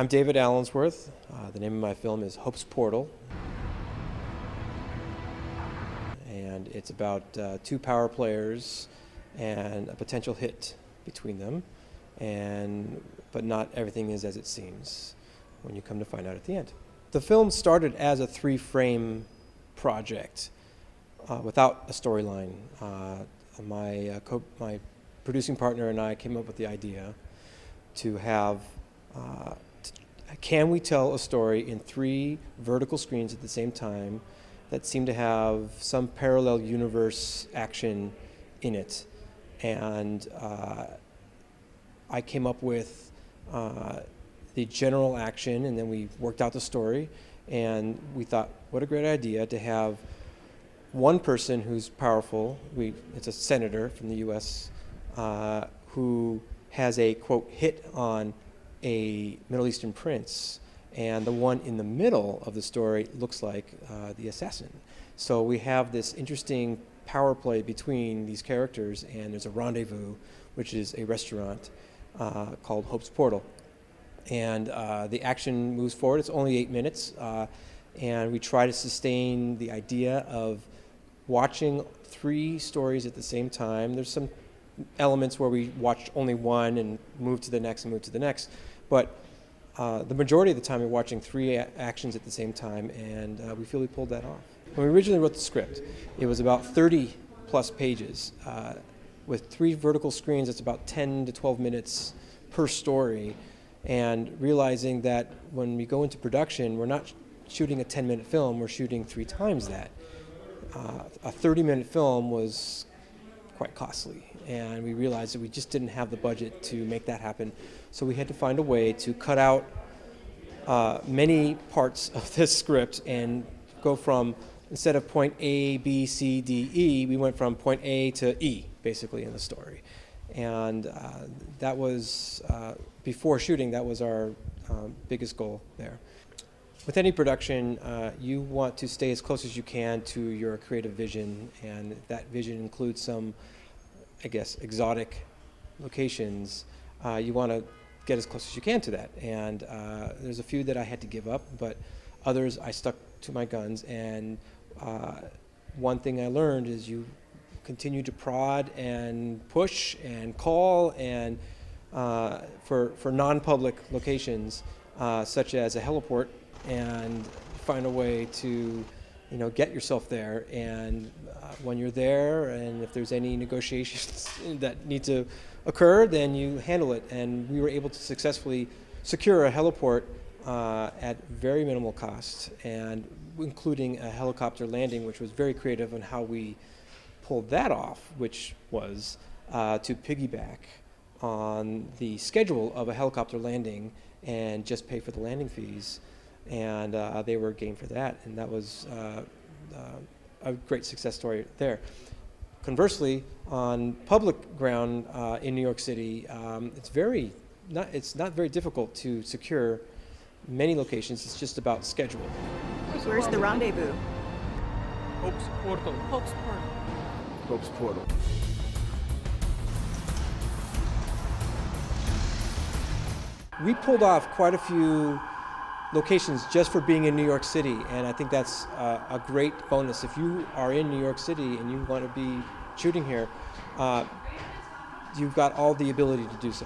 I'm David Allensworth. The name of my film is Hope's Portal. And it's about two power players and a potential hit between them. But not everything is as it seems when you come to find out at the end. The film started as a 3-frame project without a storyline. My producing partner and I came up with the idea to have can we tell a story in 3 vertical screens at the same time that seem to have some parallel universe action in it. And I came up with the general action, and then we worked out the story, and we thought, what a great idea to have one person who's powerful. It's a senator from the U.S. Who has a, quote, hit on a Middle Eastern prince, and the one in the middle of the story looks like the assassin. So we have this interesting power play between these characters, and there's a rendezvous, which is a restaurant called Hope's Portal. And the action moves forward. It's only 8 minutes, and we try to sustain the idea of watching 3 stories at the same time. There's some elements where we watch only one and move to the next and move to the next, but the majority of the time we're watching 3 actions at the same time, and we feel we pulled that off. When we originally wrote the script, it was about 30 plus pages. With 3 vertical screens, it's about 10 to 12 minutes per story, and realizing that when we go into production, we're not shooting a 10-minute film, we're shooting 3 times that. A 30-minute film was quite costly, and we realized that we just didn't have the budget to make that happen. So we had to find a way to cut out many parts of this script and go from, instead of point A, B, C, D, E, we went from point A to E, basically, in the story. And that was, before shooting, that was our biggest goal there. With any production, you want to stay as close as you can to your creative vision, and that vision includes some, I guess, exotic locations. You want to get as close as you can to that, and there's a few that I had to give up, but others I stuck to my guns. And one thing I learned is you continue to prod and push and call, and for non-public locations, such as a heliport, and find a way to get yourself there. And when you're there, and if there's any negotiations that need to occur, then you handle it. And we were able to successfully secure a heliport at very minimal cost, and including a helicopter landing, which was very creative on how we pulled that off, which was to piggyback on the schedule of a helicopter landing and just pay for the landing fees. And they were game for that, and that was a great success story there. Conversely, on public ground in New York City, it's not very difficult to secure many locations. It's just about schedule. Where's the rendezvous? Hope's Portal. Hope's Portal. Hope's Portal. We pulled off quite a few locations just for being in New York City, and I think that's a great bonus. If you are in New York City and you want to be shooting here, you've got all the ability to do so.